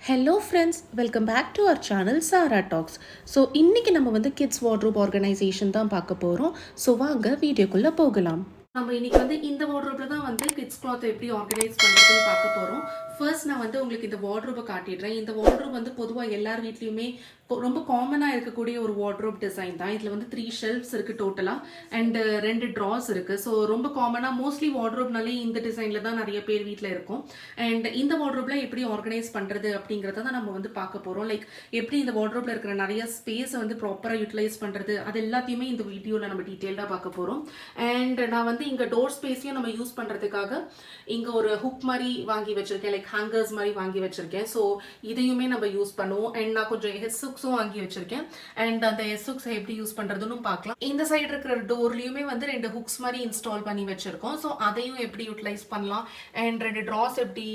Hello friends, welcome back to our channel Sara Talks. So இன்னைக்கு நம்ம வந்து kids wardrobe organisation தான் பார்க்க போகிறோம். ஸோ வாங்க வீடியோக்குள்ளே போகலாம். நம்ம இன்னைக்கு வந்து இந்த வார்ட்ரோப்ல தான் வந்து கிட்ஸ் கிளாத் எப்படி ஆர்கனைஸ் பண்ணுறதுன்னு பார்க்க போகிறோம். ஃபர்ஸ்ட் நான் வந்து உங்களுக்கு இந்த வார்ட்ரோபை காட்டிடுறேன். இந்த வார்ட்ரோப் வந்து பொதுவாக எல்லார் வீட்லேயுமே ரொம்ப காமனாக இருக்கக்கூடிய ஒரு வார்ட்ரோப் டிசைன் தான். இதில் வந்து 3 ஷெல்ஃப்ஸ் இருக்குது டோட்டலாக அண்ட் 2 ட்ராஸ் இருக்குது. ஸோ ரொம்ப காமனாக மோஸ்ட்லி வார்ட்ரோப்னாலே இந்த டிசைனில் தான் நிறைய பேர் வீட்டில் இருக்கும். அண்ட் இந்த வார்ட்ரோப்ல எப்படி ஆர்கனைஸ் பண்ணுறது அப்படிங்கிறத தான் நம்ம வந்து பார்க்க போகிறோம். லைக் எப்படி இந்த வார்ட்ரோப்ல இருக்கிற நிறைய ஸ்பேஸை வந்து ப்ராப்பராக யூட்டிலைஸ் பண்ணுறது அது எல்லாத்தையுமே இந்த வீடியோவில் நம்ம டீட்டெயில்டாக பார்க்க போகிறோம். அண்ட் நான் வந்து இங்கே டோர் ஸ்பேஸையும் நம்ம யூஸ் பண்ணுறதுக்காக இங்கே ஒரு ஹுக் மாதிரி வாங்கி வச்சுருக்கேன், லைக் ஹேங்கர்ஸ் மாதிரி வாங்கி வச்சுருக்கேன். ஸோ இதையுமே நம்ம யூஸ் பண்ணுவோம். அண்ட் நான் கொஞ்சம் ஹுக்ஸும் வாங்கி வச்சிருக்கேன். அண்ட் அந்த ஹுக்ஸ் எப்படி யூஸ் பண்றதுன்னு பார்க்கலாம். இந்த சைடு இருக்கிற டோர்லயுமே வந்து 2 ஹுக்ஸ் மாதிரி இன்ஸ்டால் பண்ணி வச்சிருக்கோம். ஸோ அதையும் எப்படி யூட்டிலைஸ் பண்ணலாம் அண்ட் 2 ட்ராஸ் எப்படி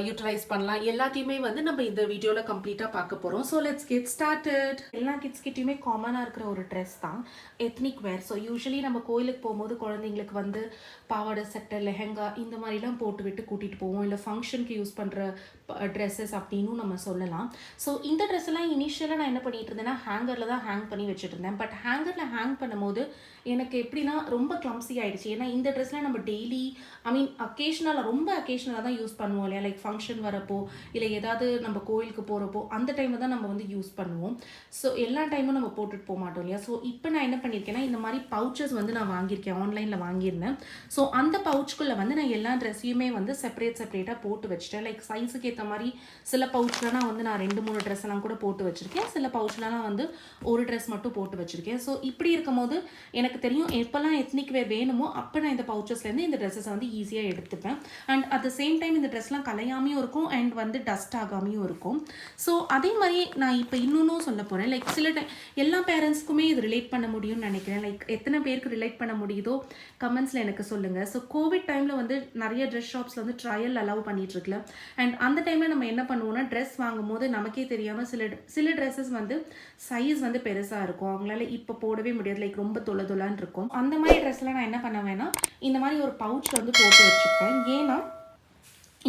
யூட்டிலைஸ் பண்ணலாம் எல்லாத்தையுமே வந்து நம்ம இந்த வீடியோல கம்ப்ளீட்டா பார்க்க போறோம். So let's get started. எல்லா கிட்ஸ் கிட்டயுமே காமனா இருக்கிற ஒரு ட்ரெஸ் தான் எத்னிக் வேர். ஸோ யூஸ்வலி நம்ம கோயிலுக்கு போகும்போது குழந்தைங்களுக்கு வந்து பாவாடை சட்டை லெஹங்கா இந்த மாதிரிலாம் போட்டு விட்டு கூட்டிட்டு போவோம். இல்லை ஃபங்க்ஷனுக்கு யூஸ் பண்ற ட்ரெஸ்ஸஸ் அப்படின்னு நம்ம சொல்லலாம். ஸோ இந்த ட்ரெஸ் எல்லாம் இனிஷியலாக நான் என்ன பண்ணிட்டு இருந்தேன்னா ஹேங்கரில் தான் ஹேங் பண்ணி வச்சுட்டு இருந்தேன். பட் ஹேங்கரில் ஹேங் பண்ணும்போது எனக்கு எப்படின்னா ரொம்ப கிளம்ஸி ஆயிடுச்சு. ஏன்னா இந்த ட்ரெஸ்லாம் நம்ம டெய்லி ரொம்ப அக்கேஷனலாக தான் யூஸ் பண்ணுவோம் இல்லையா, லைக் ஃபங்க்ஷன் வரப்போ இல்லை ஏதாவது நம்ம கோயிலுக்கு போகிறப்போ அந்த டைமில் தான் நம்ம வந்து யூஸ் பண்ணுவோம். ஸோ எல்லா டைமும் நம்ம போட்டுட்டு போக மாட்டோம் இல்லையா. ஸோ இப்போ நான் என்ன பண்ணியிருக்கேன்னா இந்த மாதிரி பவுச்சஸ் வந்து நான் வாங்கியிருக்கேன், ஆன்லைனில் வாங்கியிருந்தேன். ஸோ அந்த பவுச்சுக்குள்ளே வந்து நான் எல்லா ட்ரெஸ்ஸையுமே வந்து செப்பரேட்டாக போட்டு வச்சுட்டேன். லைக் சைஸுக்கு ஏற்ற மாதிரி சில பவுச்லாம் வந்து நான் 2-3 ட்ரெஸ் எல்லாம் கூட போட்டு வச்சிருக்கேன். சில பவுச்லாம் வந்து ஒரு ட்ரெஸ் மட்டும் போட்டு வச்சிருக்கேன். ஸோ இப்படி இருக்கும்போது எனக்கு தெரியும் எப்பெல்லாம் எத்னிக் வேர் வேணுமோ அப்போ நான் இந்த பவுச்சஸ்லேருந்து இந்த ட்ரெஸ்ஸை வந்து ஈஸியாக எடுத்துப்பேன். And at the same time இந்த ட்ரெஸ்லாம் கலையாமையும் இருக்கும் அண்ட் வந்து டஸ்ட் ஆகாமையும் இருக்கும். ஸோ அதே மாதிரி நான் இப்போ இன்னொன்னும் சொல்ல போகிறேன். லைக் சில டைம் எல்லா பேரண்ட்ஸ்க்குமே இது ரிலேட் பண்ண முடியும்னு நினைக்கிறேன். லைக் எத்தனை பேருக்கு ரிலேட் பண்ண முடியுதோ கமெண்ட்ஸில் எனக்கு சொல்லுங்கள். ஸோ கோவிட் டைமில் வந்து நிறைய ட்ரெஸ் ஷாப்ஸில் வந்து ட்ரையல் அலோவ் பண்ணிட்டு இருக்கல. அண்ட் அந்த டைமில் நம்ம என்ன பண்ணுவோம்னா ட்ரெஸ் வாங்கும் போது நமக்கே தெரியாமல் சில ட்ரெஸ்ஸஸ் வந்து சைஸ் வந்து பெருசாக இருக்கும், அவங்களால இப்போ போடவே முடியாது, லைக் ரொம்ப தொலைன்னு இருக்கும். அந்த மாதிரி ட்ரெஸ்லாம் நான் என்ன பண்ணுவேன்னா இந்த மாதிரி ஒரு பவுச்சில் வந்து போட்டு வச்சுப்பேன். ஏன்னா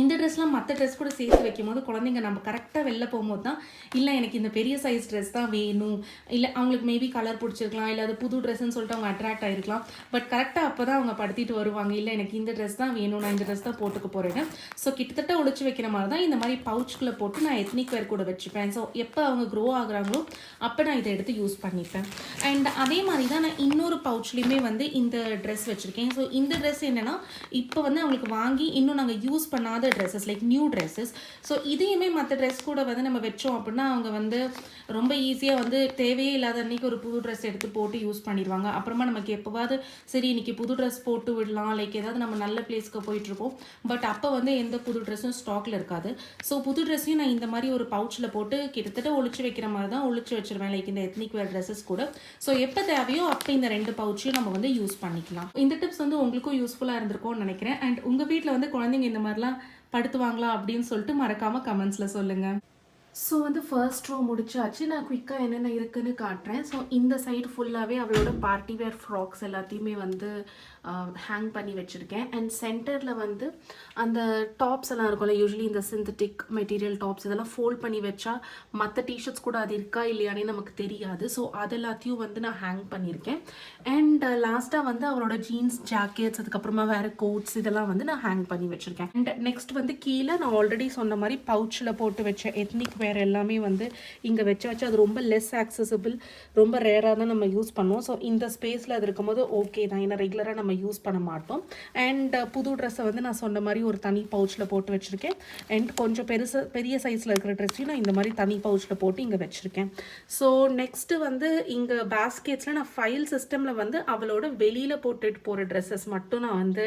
இந்த ட்ரெஸ்லாம் மற்ற ட்ரெஸ் கூட சேர்த்து வைக்கும் போது குழந்தைங்க நம்ம கரெக்டாக வெளில போகும்போது தான் இல்லை எனக்கு இந்த பெரிய சைஸ் ட்ரெஸ் தான் வேணும், இல்லை அவங்களுக்கு மேபி கலர் பிடிச்சிருக்கலாம், இல்லை அது புது ட்ரெஸ்ன்னு சொல்லிட்டு அவங்க அட்ராக்ட் ஆகிருக்கலாம். பட் கரெக்டாக அப்போ தான் அவங்க படுத்திட்டு வருவாங்க, இல்லை எனக்கு இந்த ட்ரெஸ் தான் வேணும், நான் இந்த ட்ரெஸ் தான் போட்டுக்க போகிறேன்னு. ஸோ கிட்டத்தட்ட ஒழிச்சு வைக்கிற மாதிரி தான் இந்த மாதிரி பவுச்சுக்குள்ளே போட்டு நான் எத்னிக் வேர் கூட வச்சுப்பேன். ஸோ எப்போ அவங்க க்ரோ ஆகுறாங்களோ அப்போ நான் இதை எடுத்து யூஸ் பண்ணிப்பேன். அண்ட் அதே மாதிரி தான் நான் இன்னொரு பவுச்லேயுமே வந்து இந்த ட்ரெஸ் வச்சுருக்கேன். ஸோ இந்த ட்ரெஸ் என்னென்னா இப்போ வந்து அவங்களுக்கு வாங்கி இன்னும் நாங்கள் யூஸ் பண்ணாத dresses, like new dresses. So இதையுமே மற்ற ட்ரெஸ் கூட வந்து நம்ம வச்சோம் அப்படின்னா அவங்க வந்து ரொம்ப ஈஸியாக வந்து தேவையே இல்லாத அன்றைக்கி ஒரு புது ட்ரெஸ் எடுத்து போட்டு யூஸ் பண்ணிடுவாங்க. அப்புறமா நமக்கு எப்போவாது சரி இன்றைக்கி புது ட்ரெஸ் போட்டு விடலாம், லைக் ஏதாவது நம்ம நல்ல பிளேஸ்க்கு போயிட்டுருப்போம், பட் அப்போ வந்து எந்த புது ட்ரெஸ்ஸும் ஸ்டாக்கில் இருக்காது. ஸோ புது ட்ரெஸ்ஸையும் நான் இந்த மாதிரி ஒரு பவுச்சில் போட்டு கிட்டத்தட்ட ஒழிச்சு வைக்கிற மாதிரி தான் ஒழிச்சு வச்சிருவேன், லைக் இந்த எத்னிக் வேர் ட்ரெஸ்ஸஸ் கூட. ஸோ எப்போ தேவையோ அப்போ இந்த 2 பவுச்சையும் நம்ம வந்து யூஸ் பண்ணிக்கலாம். இந்த டிப்ஸ் வந்து உங்களுக்கும் யூஸ்ஃபுல்லாக இருந்திருக்கும்னு நினைக்கிறேன். அண்ட் உங்கள் வீட்டில் வந்து குழந்தைங்க இந்த மாதிரிலாம் படுத்துவாங்களா அப்படின்னு சொல்லிட்டு மறக்காமல் கமெண்ட்ஸில் சொல்லுங்கள். ஸோ வந்து ஃபர்ஸ்ட் ரோ முடிச்சாச்சு. நான் குயிக்காக என்னென்ன இருக்குன்னு காட்டுறேன். ஸோ இந்த சைடு ஃபுல்லாகவே அவளோட பார்ட்டி வேர் ஃப்ராக்ஸ் எல்லாத்தையுமே வந்து ஹேங் பண்ணி வச்சுருக்கேன். அண்ட் சென்டரில் வந்து அந்த டாப்ஸ் எல்லாம் இருக்கும்ல, யூஸ்வலி இந்த சிந்தட்டிக் மெட்டீரியல் டாப்ஸ் இதெல்லாம் ஃபோல்ட் பண்ணி வச்சா மற்ற டிஷர்ட்ஸ் கூட அது இருக்கா இல்லையானே நமக்கு தெரியாது. ஸோ அது எல்லாத்தையும் வந்து நான் ஹேங் பண்ணியிருக்கேன். அண்ட் லாஸ்ட்டாக வந்து அவளோட ஜீன்ஸ் ஜாக்கெட்ஸ் அதுக்கப்புறமா வேறு கோட்ஸ் இதெல்லாம் வந்து நான் ஹேங் பண்ணி வச்சுருக்கேன். அண்ட் நெக்ஸ்ட் வந்து கீழே நான் ஆல்ரெடி சொன்ன மாதிரி பவுச்சில் போட்டு வச்ச எத்னிக் வேறு எல்லாமே வந்து இங்கே வச்சு அது ரொம்ப லெஸ் ஆக்சசபிள், ரொம்ப ரேராக தான் நம்ம யூஸ் பண்ணுவோம். ஸோ இந்த ஸ்பேஸில் அது இருக்கும்போது ஓகே தான், ஏன்னா ரெகுலராக நம்ம யூஸ் பண்ண மாட்டோம். அண்ட் புது ட்ரெஸ்ஸை வந்து நான் சொன்ன மாதிரி ஒரு தனி பவுச்சில் போட்டு வச்சுருக்கேன். அண்ட் கொஞ்சம் பெரிய சைஸில் இருக்கிற ட்ரெஸ்ஸையும் நான் இந்த மாதிரி தனி பவுச்சில் போட்டு இங்கே வச்சுருக்கேன். ஸோ நெக்ஸ்ட்டு வந்து இங்கே பேஸ்கெட்ஸில் நான் ஃபைல் சிஸ்டமில் வந்து அவளோட வெளியில் போட்டுட்டு போகிற ட்ரெஸ்ஸஸ் மட்டும் நான் வந்து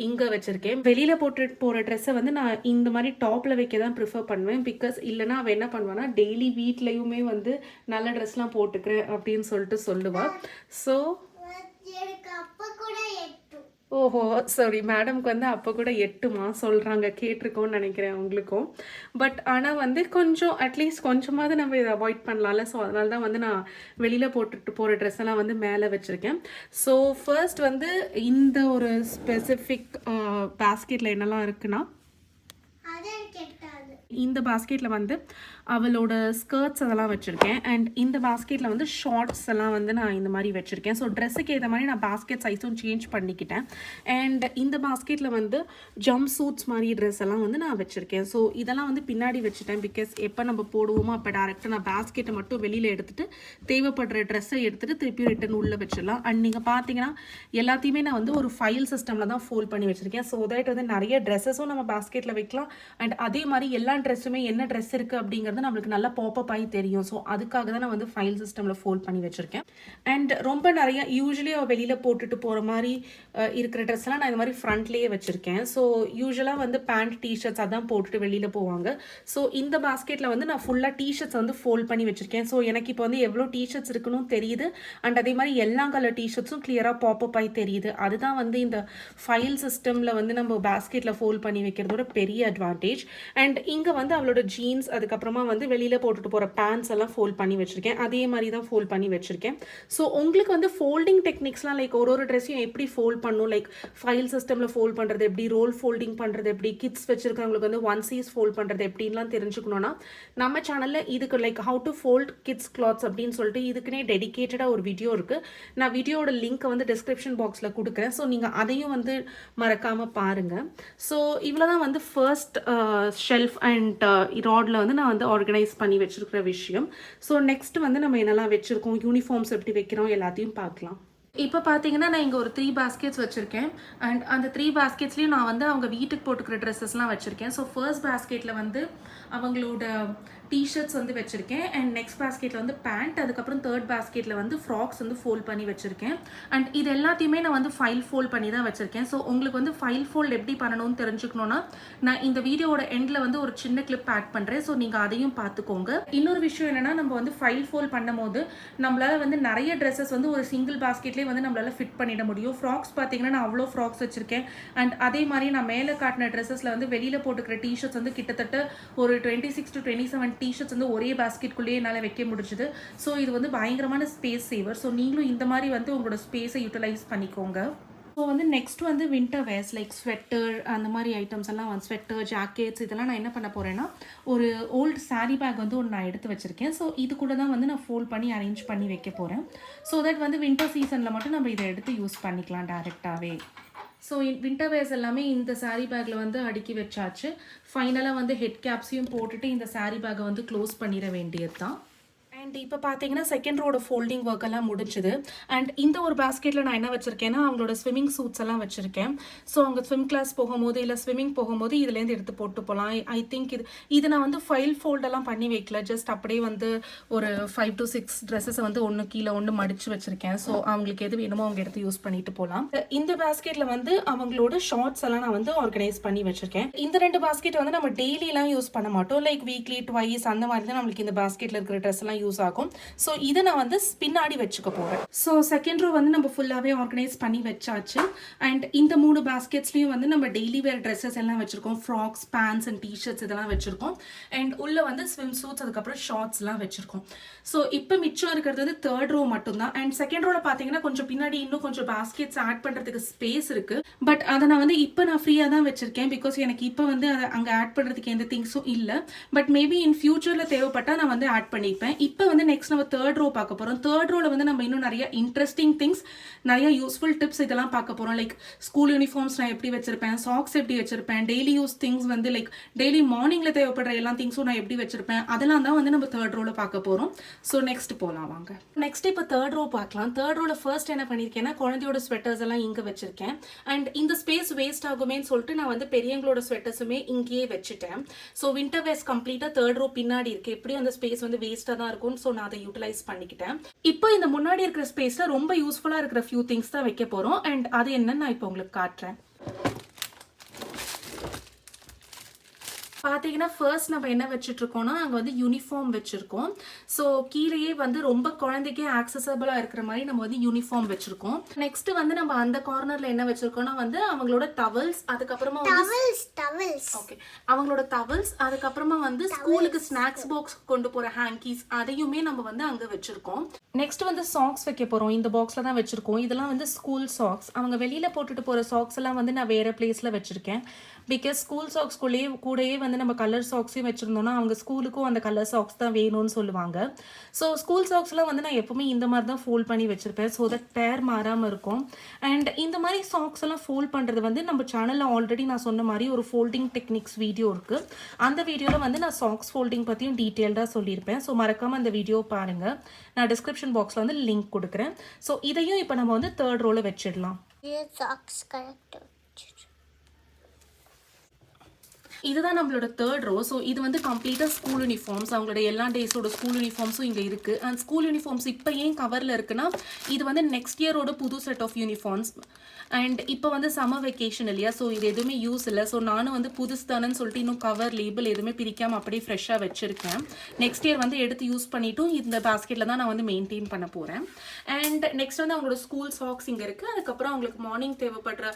இங்கே வச்சுருக்கேன். வெளியில் போட்டுட்டு போகிற ட்ரெஸ்ஸை வந்து நான் இந்த மாதிரி டாப்பில் வைக்க தான் ப்ரிஃபர் பண்ணுவேன். பிகாஸ் இல்லைனா அவள் என்ன பண்ணுவான்னா டெய்லி வீட்லேயுமே வந்து நல்ல ட்ரெஸ்லாம் போட்டுக்கிறேன் அப்படின்னு சொல்லிட்டு சொல்லுவாள். ஸோ ஓஹோ சாரி, மேடம்க்கு வந்து அப்போ கூட 8மா சொல்கிறாங்க, கேட்டிருக்கோன்னு நினைக்கிறேன் உங்களுக்கும். பட் ஆனால் வந்து கொஞ்சம் அட்லீஸ்ட் கொஞ்சமாவது நம்ம இதை அவாய்ட் பண்ணலாம்ல. ஸோ அதனால தான் வந்து நான் வெளியில் போட்டுட்டு போகிற ட்ரெஸ் எல்லாம் வந்து மேலே வச்சுருக்கேன். ஸோ ஃபர்ஸ்ட் வந்து இந்த ஒரு ஸ்பெசிஃபிக் பேஸ்கெட்டில் என்னெல்லாம் இருக்குன்னா இந்த பாஸ்கெட்டில் வந்து அவளோட ஸ்கர்ட்ஸ் அதெல்லாம் வச்சுருக்கேன். அண்ட் இந்த பாஸ்கெட்டில் வந்து ஷார்ட்ஸ் எல்லாம் வந்து நான் இந்த மாதிரி வச்சுருக்கேன். ஸோ ட்ரெஸ்ஸுக்கு ஏற்ற மாதிரி நான் பாஸ்கெட் சைஸும் சேஞ்ச் பண்ணிக்கிட்டேன். அண்ட் இந்த பாஸ்கெட்டில் வந்து ஜம்ப் சூட்ஸ் மாதிரி ட்ரெஸ் எல்லாம் வந்து நான் வச்சுருக்கேன். ஸோ இதெல்லாம் வந்து பின்னாடி வச்சுட்டேன். பிகாஸ் எப்போ நம்ம போடுவோமோ அப்போ டேரெக்டாக நான் பாஸ்கெட்டை மட்டும் வெளியில் எடுத்துகிட்டு தேவைப்படுற ட்ரெஸ்ஸை எடுத்துகிட்டு திருப்பி ரிட்டன் உள்ளே வச்சிடலாம். அண்ட் நீங்கள் பார்த்தீங்கன்னா எல்லாத்தையுமே நான் வந்து ஒரு ஃபைல் சிஸ்டமில் தான் ஃபோல்ட் பண்ணி வச்சுருக்கேன். ஸோ தட் வந்து நிறைய ட்ரெஸ்ஸஸும் நம்ம பாஸ்கெட்டில் வைக்கலாம். அண்ட் அதே மாதிரி எல்லா ட்ரெஸ்ஸுமே என்ன ட்ரெஸ் இருக்குது அப்படிங்கிறது நம்மளுக்கு நல்லா பாப்பப் ஆகி தெரியும். ஸோ அதுக்காக தான் நான் வந்து ஃபைல் சிஸ்டமில் ஃபோல்ட் பண்ணி வச்சுருக்கேன். அண்ட் ரொம்ப நிறைய யூஸ்வலி வெளியில் போட்டுட்டு போகிற மாதிரி இருக்கிற ட்ரெஸ்லாம் நான் இந்த மாதிரி ஃப்ரண்ட்லேயே வச்சுருக்கேன். ஸோ யூஸ்வலாக வந்து பேண்ட் டிஷர்ட்ஸ் அதான் போட்டுட்டு வெளியில் போவாங்க. ஸோ இந்த பாஸ்கெட்டில் வந்து நான் ஃபுல்லாக டிஷர்ட்ஸ் வந்து ஃபோல்ட் பண்ணி வச்சுருக்கேன். ஸோ எனக்கு இப்போ வந்து எவ்வளோ டிஷர்ட்ஸ் இருக்குன்னு தெரியுது. அண்ட் அதே மாதிரி எல்லா கலர் டிஷர்ட்ஸும் கிளியராக பாப்பப் ஆகி தெரியுது. அதுதான் வந்து இந்த ஃபைல் சிஸ்டமில் வந்து நம்ம பாஸ்கெட்டில் ஃபோல்ட் பண்ணி வைக்கிறதோட பெரிய அட்வான்டேஜ். அண்ட் இங்கே வந்து அவளோட ஜீன்ஸ் அதுக்கப்புறமா வந்து வெளியில் போட்டுட்டு போகிற பேண்ட்ஸ் எல்லாம் ஃபோல்ட் பண்ணி வச்சுருக்கேன். அதே மாதிரி தான் ஃபோல்ட் பண்ணி வச்சுருக்கேன். ஸோ உங்களுக்கு வந்து ஃபோல்டிங் டெக்னிக்ஸ்லாம் லைக் ஒரு ட்ரெஸ்ஸையும் எப்படி ஃபோல்ட் பண்ணும், லைக் ஃபைல் சிஸ்டமில் ஃபோல்ட் பண்ணுறது எப்படி, ரோல் ஃபோல்டிங் பண்ணுறது எப்படி, கிட்ஸ் வச்சுருக்கவங்களுக்கு வந்து ஒன் சீஸ் ஃபோல்ட் பண்ணுறது எப்படின்லாம் தெரிஞ்சுக்கணுன்னா நம்ம சேனலில் இதுக்கு like how to fold kids clothes அப்படின்னு சொல்லிட்டு இதுக்குன்னே டெடிக்கேட்டடாக ஒரு வீடியோ இருக்குது. நான் வீடியோட லிங்க்கை வந்து டிஸ்கிரிப்ஷன் பாக்ஸில் கொடுக்குறேன். ஸோ நீங்கள் அதையும் வந்து மறக்காமல் பாருங்கள். ஸோ இவ்வளோ தான் வந்து ஃபர்ஸ்ட் ஷெல்ஃப் அண்ட் ராடில் வந்து நான் வந்து ஆர்கனைஸ் பண்ணி வச்சுருக்கிற விஷயம். ஸோ நெக்ஸ்ட் வந்து நம்ம என்னெல்லாம் வச்சுருக்கோம், யூனிஃபார்ம்ஸ் எப்படி வைக்கிறோம் எல்லாத்தையும் பார்க்கலாம். இப்போ பார்த்தீங்கன்னா நான் இங்கே ஒரு 3 பாஸ்கெட்ஸ் வச்சுருக்கேன். அண்ட் அந்த 3 பாஸ்கெட்ஸ்லேயும் நான் வந்து அவங்க வீட்டுக்கு போட்டுக்கிற ட்ரெஸ்ஸஸ்லாம் வச்சுருக்கேன். ஸோ ஃபர்ஸ்ட் பாஸ்கெட்டில் வந்து அவங்களோட டிஷர்ட்ஸ் வந்து வச்சுருக்கேன். அண்ட் நெக்ஸ்ட் பாஸ்கெட்டில் வந்து பேண்ட், அதுக்கப்புறம் தேர்ட் பாஸ்கெட்டில் வந்து ஃப்ராக்ஸ் வந்து ஃபோல்ட் பண்ணி வச்சுருக்கேன். அண்ட் இது எல்லாத்தையுமே நான் வந்து ஃபைல் ஃபோல்ட் பண்ணி தான் வச்சுருக்கேன். ஸோ உங்களுக்கு வந்து ஃபைல் ஃபோல்ட் எப்படி பண்ணணும்னு தெரிஞ்சுக்கணுன்னா நான் இந்த வீடியோட எண்டில் வந்து ஒரு சின்ன கிளிப் ஆட் பண்ணுறேன். ஸோ நீங்கள் அதையும் பார்த்துக்கோங்க. இன்னொரு விஷயம் என்னென்னா நம்ம வந்து ஃபைல் ஃபோல்ட் பண்ணும் போது நம்மளால் வந்து நிறைய ட்ரெஸ்ஸஸ் வந்து ஒரு சிங்கிள் பாஸ்கெட்லேயே வந்து நம்மளால் ஃபிட் பண்ணிட முடியும். ஃப்ராக்ஸ் பார்த்தீங்கன்னா நான் அவ்வளோ ஃப்ராக்ஸ் வச்சுருக்கேன். அண்ட் அதே மாதிரி நான் மேலே காட்டின ட்ரெஸ்ஸஸில் வந்து வெளியில் போட்டுக்கிற டிஷர்ட்ஸ் வந்து கிட்டத்தட்ட ஒரு 26 to 27 டிஷர்ட்ஸ் வந்து ஒரே பாஸ்கெட்குள்ளேயே என்னால் வைக்க முடிஞ்சுது. ஸோ இது வந்து பயங்கரமான ஸ்பேஸ் சேவர். ஸோ நீங்களும் இந்த மாதிரி வந்து உங்களோட ஸ்பேஸை யூட்டிலைஸ் பண்ணிக்கோங்க. ஸோ வந்து நெக்ஸ்ட் வந்து வின்டர் வேர்ஸ் லைக் ஸ்வெட்டர் அந்த மாதிரி ஐட்டம்ஸ் எல்லாம் வந்து ஸ்வெட்டர், ஜாக்கெட்ஸ் இதெல்லாம் நான் என்ன பண்ண போகிறேன்னா ஒரு ஓல்டு சாரீ பேக் வந்து ஒன்று நான் எடுத்து வச்சுருக்கேன். ஸோ இது கூட தான் வந்து நான் ஃபோல்ட் பண்ணி அரேஞ்ச் பண்ணி வைக்க போகிறேன். ஸோ தட் வந்து வின்டர் சீசனில் மட்டும் நம்ம இதை எடுத்து யூஸ் பண்ணிக்கலாம் டேரெக்டாகவே. ஸோ வின்டர் வேர்ஸ் எல்லாமே இந்த சாரீ பேக்கில் வந்து அடுக்கி வச்சாச்சு. ஃபைனலாக வந்து ஹெட் கேப்ஸையும் போட்டுட்டு இந்த சாரீ பேக்கை வந்து க்ளோஸ் பண்ணிட வேண்டியது தான். அண்ட் இப்போ பார்த்தீங்கன்னா செகண்ட் ரோட ஃபோல்டிங் ஒர்க் எல்லாம் முடிச்சுது. அண்ட் இந்த ஒரு பாஸ்கெட்டில் நான் என்ன வச்சுருக்கேன்னா அவங்களோட ஸ்விம்மிங் சூட்ஸ் எல்லாம் வச்சுருக்கேன். ஸோ அவங்க ஸ்விம் கிளாஸ் போகும்போது இல்லை ஸ்விம்மிங் போகும்போது இதுலேருந்து எடுத்து போட்டு போகலாம். ஐ திங்க் இது நான் வந்து ஃபைல் ஃபோல்டெல்லாம் பண்ணி வைக்கல. ஜஸ்ட் அப்படியே வந்து ஒரு 5 to 6 ட்ரெஸ்ஸஸை வந்து ஒன்று கீழே ஒன்று மடித்து வச்சுருக்கேன். ஸோ அவங்களுக்கு எது வேணுமோ அவங்க எடுத்து யூஸ் பண்ணிட்டு போகலாம். இந்த பாஸ்கெட்டில் வந்து அவங்களோட ஷார்ட்ஸ் எல்லாம் நான் வந்து ஆர்கனைஸ் பண்ணி வச்சுருக்கேன். இந்த 2 பாஸ்கெட் வந்து நம்ம டெய்லியெலாம் யூஸ் பண்ண மாட்டோம். லைக் வீக்லி ட்வைஸ் அந்த மாதிரி தான் நம்மளுக்கு இந்த பாஸ்கெட்டில் இருக்கிற ட்ரெஸ் எல்லாம் யூஸ் ஆகும். ஸோ இதை நான் வந்து பின்னாடி வச்சுக்க போகிறேன். ஸோ செகண்ட் ரோ வந்து நம்ம ஃபுல்லாகவே ஆர்கனைஸ் பண்ணி வச்சாச்சு. அண்ட் இந்த 3 பாஸ்கெட்ஸ்லையும் வந்து நம்ம டெய்லி வேர் ட்ரெஸ்ஸஸ் எல்லாம் வச்சுருக்கோம். ஃப்ராக்ஸ், பேண்ட்ஸ் அண்ட் டிஷர்ட்ஸ் இதெல்லாம் வச்சுருக்கோம். அண்ட் உள்ளே வந்து ஸ்விம் சூட்ஸ் அதுக்கப்புறம் ஷார்ட்ஸ்லாம் வச்சுருக்கோம். ஸோ இப்போ மிச்சம் இருக்கிறது வந்து தேர்ட் ரோ மட்டும்தான். அண்ட் செகண்ட் ரோவில் பார்த்தீங்கன்னா கொஞ்சம் பின்னாடி இன்னும் கொஞ்சம் பாஸ்கெட்ஸ் ஆட் பண்ணுறதுக்கு ஸ்பேஸ் இருக்குது. பட் அதை நான் வந்து இப்போ நான் ஃப்ரீயாக தான் வச்சுருக்கேன். பிகாஸ் எனக்கு இப்போ வந்து அதை அங்கே ஆட் பண்ணுறதுக்கு எந்த திங்ஸும் இல்லை. பட் மேபி இன் ஃபியூச்சரில் தேவைப்பட்டால் நான் வந்து ஆட் பண்ணிப்பேன். இப்போ வந்து நெக்ஸ்ட் நம்ம தேர்ட் ரோ பார்க்க போகிறோம். தேர்ட் ரோவில் வந்து நம்ம இன்னும் நிறைய இன்ட்ரெஸ்டிங் திங்ஸ், நிறைய யூஸ்ஃபுல் டிப்ஸ் இதெல்லாம் பார்க்க போகிறோம். லைக் ஸ்கூல் யூனிஃபார்ம்ஸ் நான் எப்படி வச்சிருப்பேன், சாக்ஸ் எப்படி வச்சிருப்பேன், டெய்லி யூஸ் திங்ஸ் வந்து லைக் டெய்லி மார்னிங்கில் தேவைப்படுற எல்லா திங்ஸும் நான் எப்படி வச்சிருப்பேன், அதெல்லாம் தான் வந்து நம்ம தேர்ட் ரோவில் பார்க்க போகிறோம். ஸோ நெக்ஸ்ட் போகலாம் வாங்க. நெக்ஸ்ட் இப்போ தேர்ட் ரோ பார்க்கலாம். தேர்ட் ரோவில் ஃபர்ஸ்ட் என்ன பண்ணியிருக்கேன்னா குழந்தையோட ஸ்வெட்டர்ஸ் எல்லாம் இங்கே வச்சிருக்கேன். அண்ட் இந்த ஸ்பேஸ் வேஸ்ட் ஆகுமேன்னு சொல்லிட்டு நான் வந்து பெரியவங்களோட ஸ்வெட்டர்ஸுமே இங்கேயே வச்சுட்டேன். ஸோ வின்டர் வேர்ஸ் கம்ப்ளீட்டாக தேர்ட் ரோ பின்னாடி இருக்குது. எப்படியும் அந்த ஸ்பேஸ் வந்து வேஸ்ட்டாக தான் இருக்கும். ஸோ நான் அதை யூட்டிலைஸ் பண்ணிக்கிட்டேன். இப்போ இந்த முன்னாடி இருக்கிற ஸ்பேஸ்ல ரொம்ப யூஸ்ஃபுல்லா இருக்கிற ஃபியூ திங்ஸ் தான் வைக்க போறோம். அண்ட் அது என்னன்னு நான் இப்போ உங்களுக்கு காட்டுறேன். பார்த்தீங்கன்னா ஃபர்ஸ்ட் நம்ம என்ன வச்சுட்டு இருக்கோம்னா அங்கே வந்து யூனிஃபார்ம் வச்சுருக்கோம். ஸோ கீழேயே வந்து ரொம்ப குழந்தைக்கே ஆக்சசபிளாக இருக்கிற மாதிரி நம்ம வந்து யூனிஃபார்ம் வச்சுருக்கோம். நெக்ஸ்ட் வந்து நம்ம அந்த கார்னரில் என்ன வச்சுருக்கோம்னா வந்து அவங்களோட டவல்ஸ், அதுக்கப்புறமா ஓகே அவங்களோட டவல்ஸ், அதுக்கப்புறமா வந்து ஸ்கூலுக்கு ஸ்நாக்ஸ் பாக்ஸ் கொண்டு போகிற ஹேங்கீஸ் அதையுமே நம்ம வந்து அங்கே வச்சுருக்கோம். நெக்ஸ்ட் வந்து சாக்ஸ் வைக்க போகிறோம். இந்த பாக்ஸில் தான் வச்சுருக்கோம். இதெல்லாம் வந்து ஸ்கூல் சாக்ஸ். அவங்க வெளியில் போட்டுட்டு போகிற சாக்ஸ் எல்லாம் வந்து நான் வேறு பிளேஸில் வச்சுருக்கேன். பிகாஸ் ஸ்கூல் சாக்ஸ் கூடயே வந்து வந்து நம்ம கலர் சாக்ஸையும் வச்சுருந்தோம்னா அவங்க ஸ்கூலுக்கும் அந்த கலர் சாக்ஸ் தான் வேணும்னு சொல்லுவாங்க. ஸோ ஸ்கூல் சாக்ஸ்லாம் வந்து நான் எப்போவுமே இந்த மாதிரி தான் ஃபோல்ட் பண்ணி வச்சுருப்பேன். ஸோ தட் பேர் மாறாமல் இருக்கும். அண்ட் இந்த மாதிரி சாக்ஸ் எல்லாம் ஃபோல்ட் பண்ணுறது வந்து நம்ம சேனலில் ஆல்ரெடி நான் சொன்ன மாதிரி ஒரு ஃபோல்டிங் டெக்னிக்ஸ் வீடியோ இருக்குது. அந்த வீடியோவில் வந்து நான் சாக்ஸ் ஃபோல்டிங் பற்றியும் டீட்டெயில்டாக சொல்லியிருப்பேன். ஸோ மறக்காமல் அந்த வீடியோ பாருங்கள். நான் டிஸ்கிரிப்ஷன் பாக்ஸில் வந்து லிங்க் கொடுக்குறேன். ஸோ இதையும் இப்போ நம்ம வந்து 3rd ரோவில் வச்சிடலாம். இதுதான் நம்மளோட 3rd ரோ. ஸோ இது வந்து கம்ப்ளீட்டாக ஸ்கூல் யூனிஃபார்ம்ஸ். அவங்களோட எல்லா டேஸோட ஸ்கூல் யூனிஃபார்ம்ஸும் இங்கே இருக்குது. அண்ட் ஸ்கூல் யூனிஃபார்ம்ஸ் இப்போ ஏன் கவரில் இருக்குன்னா இது வந்து நெக்ஸ்ட் இயரோட புது செட் ஆஃப் யூனிஃபார்ம்ஸ். அண்ட் இப்போ வந்து சம்மர் வெக்கேஷன் இல்லையா, ஸோ இது எதுவுமே யூஸ் இல்லை. ஸோ நானும் வந்து புதுசு தானேன்னு சொல்லிட்டு இன்னும் கவர் லேபிள் எதுவுமே பிரிக்காமல் அப்படியே ஃப்ரெஷ்ஷாக வச்சுருக்கேன். நெக்ஸ்ட் இயர் வந்து எடுத்து யூஸ் பண்ணிவிட்டும் இந்த பாஸ்கெட்டில் தான் நான் வந்து மெயின்டைன் பண்ண போகிறேன். அண்ட் நெக்ஸ்ட் வந்து அவங்களோட ஸ்கூல் சாக்ஸ் இங்கே இருக்குது. அதுக்கப்புறம் அவங்களுக்கு மார்னிங் தேவைப்படுற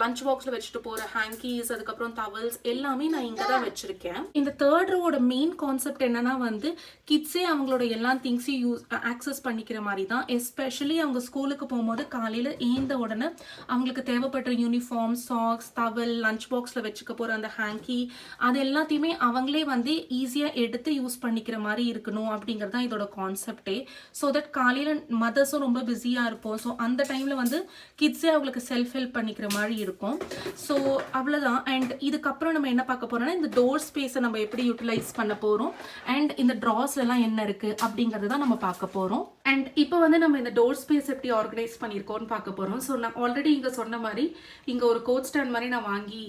லஞ்ச் பாக்ஸில் வச்சுட்டு போகிற ஹேங்கீஸ், அதுக்கப்புறம் டவல்ஸ் எல்லாமே நான் இங்கே தான் வச்சுருக்கேன். இந்த 3rd ரோவோட மெயின் கான்செப்ட் என்னன்னா வந்து கிட்ஸே அவங்களோட எல்லா திங்ஸையும் ஆக்சஸ் பண்ணிக்கிற மாதிரி தான். எஸ்பெஷலி அவங்க ஸ்கூலுக்கு போகும்போது காலையில் ஏந்த உடனே அவங்களுக்கு தேவைப்படுற யூனிஃபார்ம், சாக்ஸ், டவல், லஞ்ச் பாக்ஸில் வச்சுக்க போகிற அந்த ஹேங்கி அது எல்லாத்தையுமே அவங்களே வந்து ஈஸியாக எடுத்து யூஸ் பண்ணிக்கிற மாதிரி இருக்கணும் அப்படிங்கிறது தான் இதோட கான்செப்டே. ஸோ தட் காலையில் மதர்ஸும் ரொம்ப பிஸியாக இருப்போம். ஸோ அந்த டைமில் வந்து கிட்ஸே அவங்களுக்கு செல்ஃப் ஹெல்ப் பண்ணிக்கிற மாதிரி இருக்கும். ஸோ அவ்வளோதான். அண்ட் இதுக்கப்புறம் நம்ம என்ன பார்க்க போகிறோம்னா இந்த டோர் ஸ்பேஸை நம்ம எப்படி யூட்டிலைஸ் பண்ண போகிறோம் அண்ட் இந்த ட்ராஸ்லாம் என்ன இருக்குது அப்படிங்கிறது தான் நம்ம பார்க்க போகிறோம். அண்ட் இப்போ வந்து நம்ம இந்த டோர் ஸ்பேஸ் எப்படி ஆர்கனைஸ் பண்ணியிருக்கோம்னு பார்க்க போகிறோம். ஸோ நான் ஆல்ரெடி இங்கே சொன்ன மாதிரி இங்கே ஒரு கோட் ஸ்டாண்ட் மாதிரி நான் வாங்கி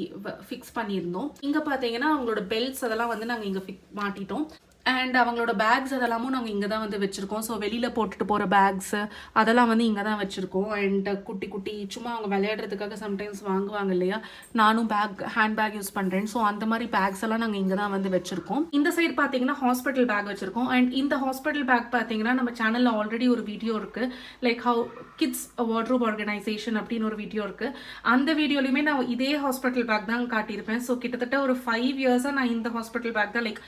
ஃபிக்ஸ் பண்ணியிருந்தோம். இங்கே பார்த்தீங்கன்னா அவங்களோட பெல்ட்ஸ் அதெல்லாம் வந்து நாங்கள் இங்கே மாட்டிட்டோம். அண்ட் அவங்களோட பேக்ஸ் அதெல்லாமும் நாங்கள் இங்கே தான் வந்து வச்சுருக்கோம். ஸோ வெளியில் போட்டுட்டு போகிற பேக்ஸு அதெல்லாம் வந்து இங்கே தான் வச்சுருக்கோம். அண்ட் குட்டி குட்டி சும்மா அவங்க விளையாடுறதுக்காக சம்டைம்ஸ் வாங்குவாங்க இல்லையா, நானும் ஹேண்ட் பேக் யூஸ் பண்ணுறேன். ஸோ அந்த மாதிரி பேக்ஸ் எல்லாம் நாங்கள் இங்கே தான் வந்து வச்சுருக்கோம். இந்த சைடு பார்த்தீங்கன்னா ஹாஸ்பிட்டல் பேக் வச்சுருக்கோம். அண்ட் இந்த ஹாஸ்பிட்டல் பேக் பார்த்தீங்கன்னா நம்ம சேனலில் ஆல்ரெடி ஒரு வீடியோ இருக்குது, like how kids wardrobe organisation அப்படின்னு ஒரு வீடியோ இருக்குது. அந்த வீடியோலையுமே நான் இதே ஹாஸ்பிட்டல் பேக் தான் காட்டியிருப்பேன். ஸோ கிட்டத்தட்ட ஒரு 5 இயர்ஸாக நான் இந்த ஹாஸ்பிட்டல் பேக் தான், லைக்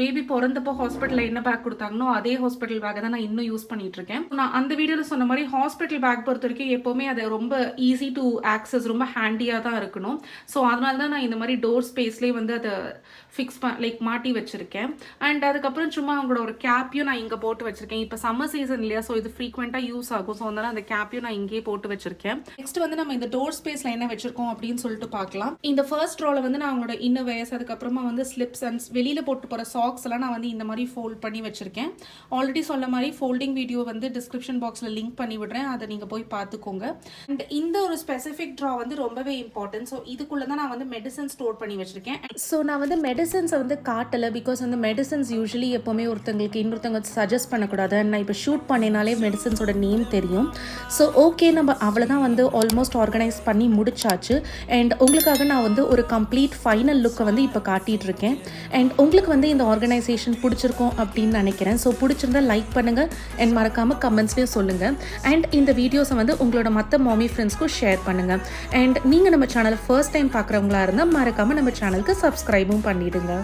பேபி பிறந்தப்போ ஹாஸ்பிட்டலில் என்ன பேக் கொடுத்தாங்களோ அதே ஹாஸ்பிட்டல் பேக்கை தான் நான் இன்னும் யூஸ் பண்ணிட்டு இருக்கேன். நான் அந்த வீடியோவில் சொன்ன மாதிரி ஹாஸ்பிட்டல் பேக் பொறுத்த வரைக்கும் எப்போவுமே அது ரொம்ப ஈஸி டு ஆக்சஸ், ரொம்ப ஹேண்டியாக தான் இருக்கணும். ஸோ அதனால தான் நான் இந்த மாதிரி டோர் ஸ்பேஸ்லேயே வந்து அதை ஃபிக்ஸ் லைக் மாட்டி வச்சுருக்கேன். அண்ட் அதுக்கப்புறம் சும்மா அவங்களோட ஒரு கேப்பையும் நான் இங்கே போட்டு வச்சுருக்கேன். இப்போ சம்மர் சீசன் இல்லையா, ஸோ இது ஃப்ரீக்வெண்ட்டாக யூஸ் ஆகும். ஸோ அதனால் அந்த கேப்பையும் நான் இங்கேயே போட்டு வச்சுருக்கேன். நெக்ஸ்ட் வந்து நம்ம இந்த டோர் ஸ்பேஸில் என்ன வச்சுருக்கோம் அப்படின்னு சொல்லிட்டு பார்க்கலாம். இந்த ஃபர்ஸ்ட் ரோவில் வந்து நான் அவங்களோட இன்னர் வேர்ஸ், அதுக்கப்புறமா வந்து ஸ்லிப்ஸ் அண்ட் வெளியில் போட்டு போகிற சாக்ஸ் எல்லாம் நான் வந்து இந்த மாதிரி ஃபோல்ட் பண்ணி வச்சுருக்கேன். ஆல்ரெடி சொன்ன மாதிரி ஃபோல்டிங் வீடியோ வந்து டிஸ்கிரிப்ஷன் பாக்ஸில் லிங்க் பண்ணி விடுறேன், அதை நீங்கள் போய் பார்த்துக்கோங்க. அண்ட் இந்த ஒரு ஸ்பெசிஃபிக் ட்ரா வந்து ரொம்பவே இம்பார்ட்டன்ட். ஸோ இதுக்குள்ளே தான் நான் வந்து மெடிசன் ஸ்டோர் பண்ணி வச்சுருக்கேன். ஸோ நான் வந்து மெடிசன்ஸை வந்து காட்டலை, பிகாஸ் வந்து மெடிசன்ஸ் யூஸ்வலி எப்போவுமே ஒருத்தங்களுக்கு இன்னொருத்தவங்க சஜஸ்ட் பண்ணக்கூடாது. நான் இப்போ ஷூட் பண்ணினாலே மெடிசன்ஸோட நேம் தெரியும். ஸோ ஓகே, நம்ம அவ்வளோதான் வந்து ஆல்மோஸ்ட் ஆர்கனைஸ் பண்ணி முடிச்சாச்சு. அண்ட் உங்களுக்காக நான் வந்து ஒரு கம்ப்ளீட் ஃபைனல் லுக்கை வந்து இப்போ காட்டிகிட்டு இருக்கேன். அண்ட் உங்களுக்கு வந்து இந்த ஆர்கனைசேஷன் பிடிச்சிருக்கும் அப்படின்னு நினைக்கிறேன். ஸோ பிடிச்சிருந்தா லைக் பண்ணுங்கள் அண்ட் மறக்காமல் கமெண்ட்ஸ்லேயும் சொல்லுங்கள். அண்ட் இந்த வீடியோஸை வந்து உங்களோட மற்ற மாமி ஃப்ரெண்ட்ஸ்க்கும் ஷேர் பண்ணுங்கள். அண்ட் நீங்கள் நம்ம சேனலை ஃபர்ஸ்ட் டைம் பார்க்குறவங்களா இருந்தால் மறக்காமல் நம்ம சேனலுக்கு சப்ஸ்கிரைபும் பண்ணிவிடுங்க.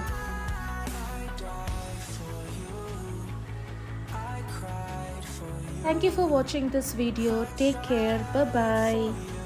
Thank you for watching this video. Take care. Bye-bye.